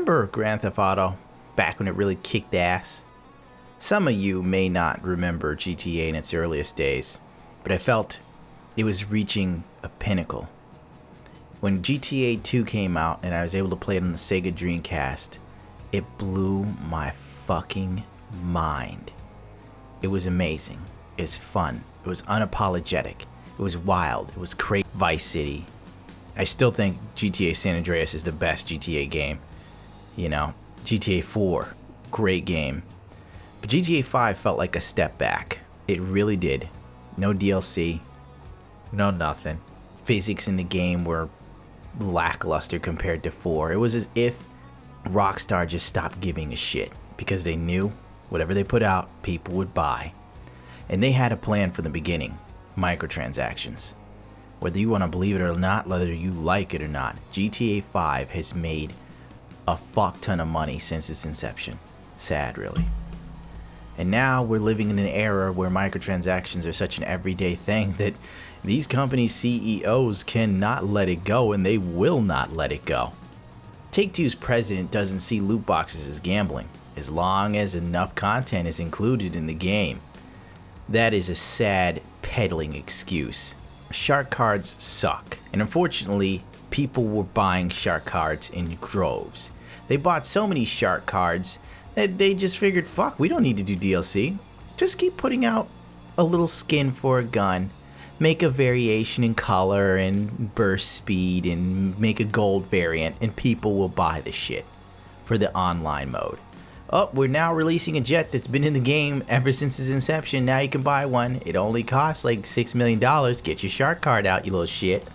Remember Grand Theft Auto, back when it really kicked ass? Some of you may not remember GTA in its earliest days, but I felt it was reaching a pinnacle. When GTA 2 came out and I was able to play it on the Sega Dreamcast, it blew my fucking mind. It was amazing. It was fun. It was unapologetic. It was wild. It was crazy. Vice City. I still think GTA San Andreas is the best GTA game. You know, GTA 4, great game. But GTA 5 felt like a step back. It really did. No DLC, no nothing. Physics in the game were lackluster compared to 4. It was as if Rockstar just stopped giving a shit because they knew whatever they put out, people would buy. And they had a plan from the beginning. Microtransactions. Whether you want to believe it or not, whether you like it or not, GTA 5 has made a fuck ton of money since its inception. Sad, really. And now we're living in an era where microtransactions are such an everyday thing that these companies' CEOs cannot let it go, and they will not let it go. Take-Two's president doesn't see loot boxes as gambling, as long as enough content is included in the game. That is a sad, peddling excuse. Shark cards suck, and unfortunately, people were buying shark cards in droves. They bought so many shark cards that they just figured, fuck, we don't need to do DLC. Just keep putting out a little skin for a gun, make a variation in color and burst speed, and make a gold variant, and people will buy the shit for the online mode. Oh, we're now releasing a jet that's been in the game ever since its inception. Now you can buy one. It only costs like $6 million. Get your shark card out, you little shit.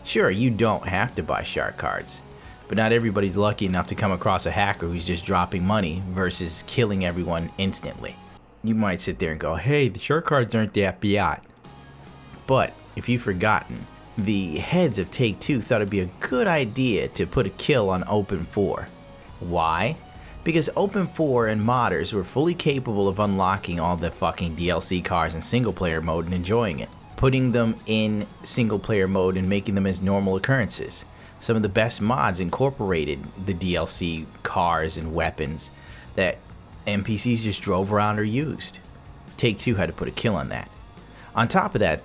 Sure, you don't have to buy shark cards, but not everybody's lucky enough to come across a hacker who's just dropping money versus killing everyone instantly. You might sit there and go, hey, the shark cards aren't that bad. But if you've forgotten, the heads of Take-Two thought it'd be a good idea to put a kill on Open 4. Why? Because Open 4 and modders were fully capable of unlocking all the fucking DLC cars in single player mode and enjoying it, putting them in single player mode and making them as normal occurrences. Some of the best mods incorporated the DLC cars and weapons that NPCs just drove around or used. Take-Two had to put a kill on that. On top of that,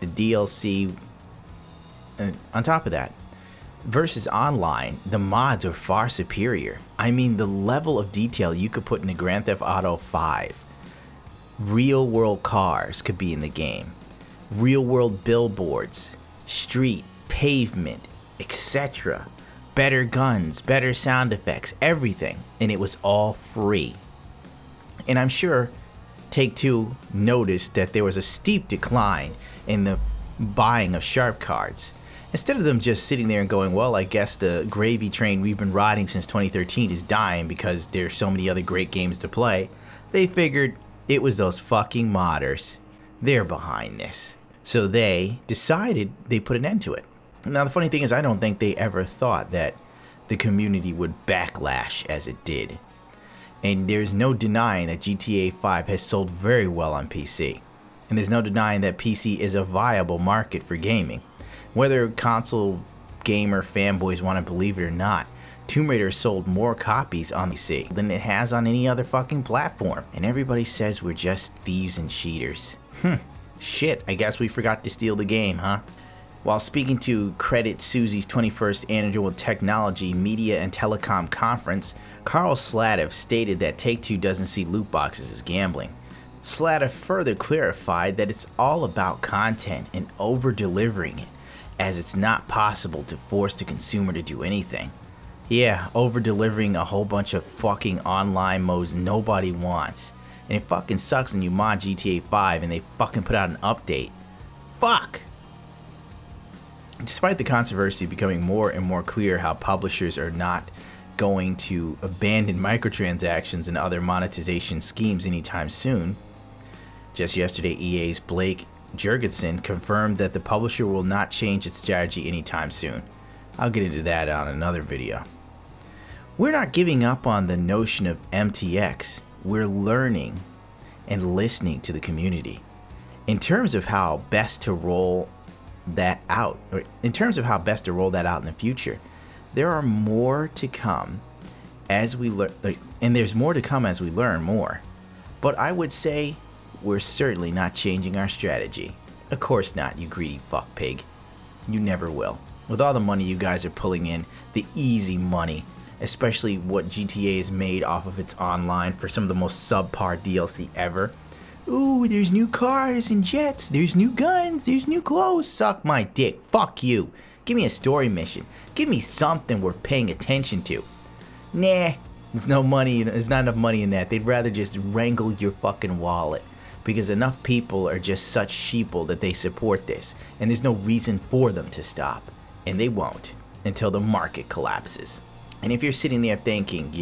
versus online, the mods are far superior. I mean, the level of detail you could put into Grand Theft Auto 5. Real world cars could be in the game. Real world billboards, street, pavement, etc. Better guns, better sound effects, everything. And it was all free. And I'm sure Take-Two noticed that there was a steep decline in the buying of sharp cards. Instead of them just sitting there and going, well, I guess the gravy train we've been riding since 2013 is dying because there's so many other great games to play, they figured it was those fucking modders. They're behind this. So they decided they put an end to it. Now, the funny thing is, I don't think they ever thought that the community would backlash as it did. And there's no denying that GTA 5 has sold very well on PC. And there's no denying that PC is a viable market for gaming. Whether console gamer fanboys want to believe it or not, Tomb Raider sold more copies on PC than it has on any other fucking platform. And everybody says we're just thieves and cheaters. Shit, I guess we forgot to steal the game, huh? While speaking to Credit Susie's 21st Annual Technology, Media and Telecom Conference, Carl Sladev stated that Take-Two doesn't see loot boxes as gambling. Sladev further clarified that it's all about content and over-delivering it, as it's not possible to force the consumer to do anything. Yeah, over-delivering a whole bunch of fucking online modes nobody wants. And it fucking sucks when you mod GTA 5 and they fucking put out an update. Fuck! Despite the controversy becoming more and more clear how publishers are not going to abandon microtransactions and other monetization schemes anytime soon, just yesterday EA's Blake Jurgensen confirmed that the publisher will not change its strategy anytime soon. I'll get into that on another video. We're not giving up on the notion of MTX. We're learning and listening to the community. In terms of how best to roll that out, in the future, there are more to come as we learn, and there's more to come as we learn more. But I would say we're certainly not changing our strategy. Of course not, you greedy fuck pig. You never will. With all the money you guys are pulling in, the easy money, especially what GTA has made off of its online for some of the most subpar DLC ever. Ooh, there's new cars and jets, there's new guns, there's new clothes. Suck my dick, fuck you. Give me a story mission. Give me something worth paying attention to. Nah, there's no money, there's not enough money in that. They'd rather just wrangle your fucking wallet. Because enough people are just such sheeple that they support this. And there's no reason for them to stop. And they won't until the market collapses. And if you're sitting there thinking,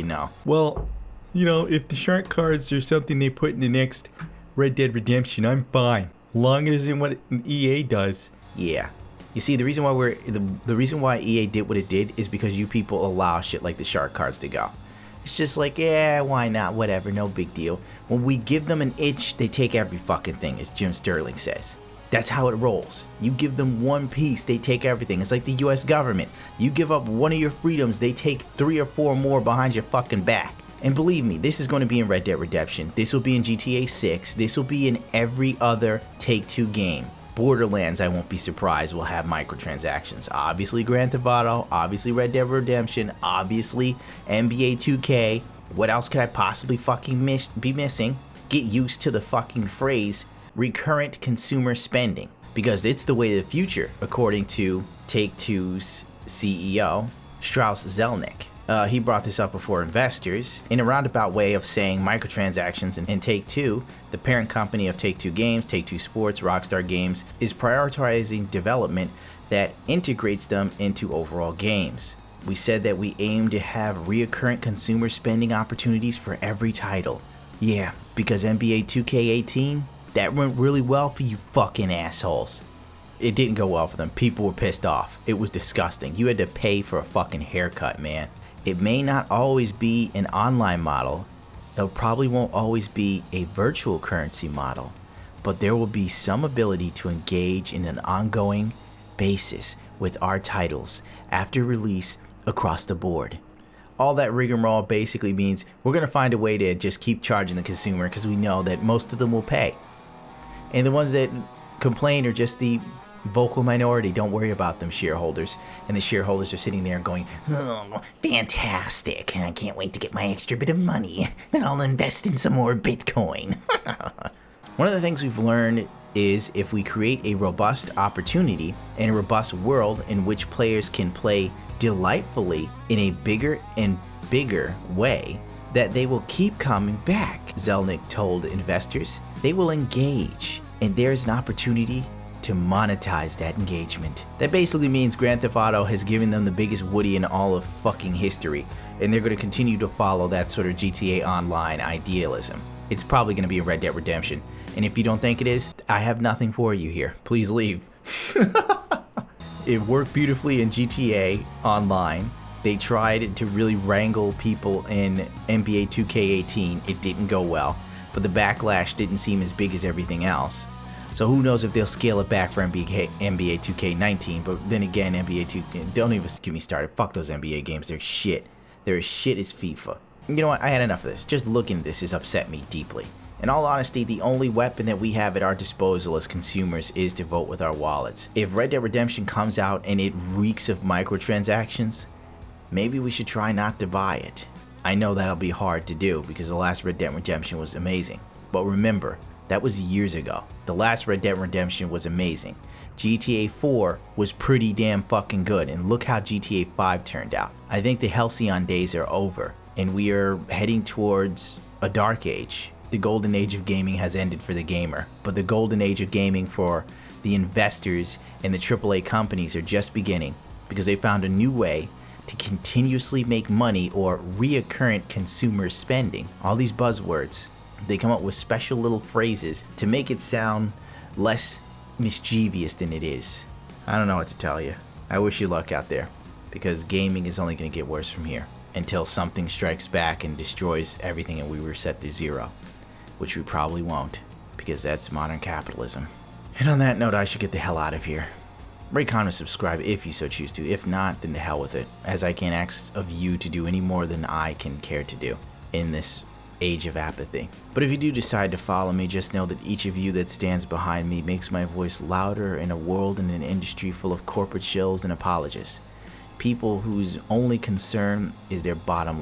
well, if the shark cards are something they put in the next Red Dead Redemption, I'm fine. Long as it's what EA does. Yeah. You see, the reason why the reason why EA did what it did is because you people allow shit like the shark cards to go. It's just like, yeah, why not? Whatever, no big deal. When we give them an itch, they take every fucking thing, as Jim Sterling says. That's how it rolls. You give them one piece, they take everything. It's like the US government. You give up one of your freedoms, they take 3 or 4 more behind your fucking back. And believe me, this is going to be in Red Dead Redemption. This will be in GTA 6. This will be in every other Take-Two game. Borderlands, I won't be surprised, will have microtransactions. Obviously Grand Theft Auto, obviously Red Dead Redemption, obviously NBA 2K. What else could I possibly fucking be missing? Get used to the fucking phrase recurrent consumer spending, because it's the way of the future, according to Take-Two's CEO, Strauss Zelnick. He brought this up before investors in a roundabout way of saying microtransactions and Take-Two, the parent company of Take-Two Games, Take-Two Sports, Rockstar Games, is prioritizing development that integrates them into overall games. We said that we aim to have recurrent consumer spending opportunities for every title. Yeah, because NBA 2K18, that went really well for you fucking assholes. It didn't go well for them. People were pissed off. It was disgusting. You had to pay for a fucking haircut, man. It may not always be an online model. It probably won't always be a virtual currency model. But there will be some ability to engage in an ongoing basis with our titles after release across the board. All that rigmarole basically means we're going to find a way to just keep charging the consumer because we know that most of them will pay. And the ones that complain are just the vocal minority. Don't worry about them, shareholders. And the shareholders are sitting there going, oh, fantastic. I can't wait to get my extra bit of money. Then I'll invest in some more Bitcoin. One of the things we've learned is if we create a robust opportunity and a robust world in which players can play delightfully in a bigger and bigger way, that they will keep coming back. Zelnick told investors they will engage, and there's an opportunity to monetize that engagement. That basically means Grand Theft Auto has given them the biggest Woody in all of fucking history, and they're going to continue to follow that sort of GTA Online idealism. It's probably going to be a Red Dead Redemption, and if you don't think it is, I have nothing for you here. Please leave. It worked beautifully in GTA Online. They tried to really wrangle people in NBA 2K18. It didn't go well, but the backlash didn't seem as big as everything else. So who knows if they'll scale it back for NBA 2K19, but then again, NBA 2K, don't even get me started. Fuck those NBA games, they're shit. They're as shit as FIFA. You know what, I had enough of this. Just looking at this has upset me deeply. In all honesty, the only weapon that we have at our disposal as consumers is to vote with our wallets. If Red Dead Redemption comes out and it reeks of microtransactions, maybe we should try not to buy it. I know that'll be hard to do because the last Red Dead Redemption was amazing. But remember, that was years ago. The last Red Dead Redemption was amazing. GTA 4 was pretty damn fucking good, and look how GTA 5 turned out. I think the halcyon days are over, and we are heading towards a dark age. The golden age of gaming has ended for the gamer, but the golden age of gaming for the investors and the AAA companies are just beginning because they found a new way to continuously make money, or reoccurrent consumer spending. All these buzzwords, they come up with special little phrases to make it sound less mischievous than it is. I don't know what to tell you. I wish you luck out there, because gaming is only going to get worse from here until something strikes back and destroys everything and we reset to zero, which we probably won't, because that's modern capitalism. And on that note, I should get the hell out of here. Rate, comment, subscribe if you so choose to. If not, then the hell with it, as I can't ask of you to do any more than I can care to do in this age of apathy. But if you do decide to follow me, just know that each of you that stands behind me makes my voice louder in a world and an industry full of corporate shills and apologists. People whose only concern is their bottom line.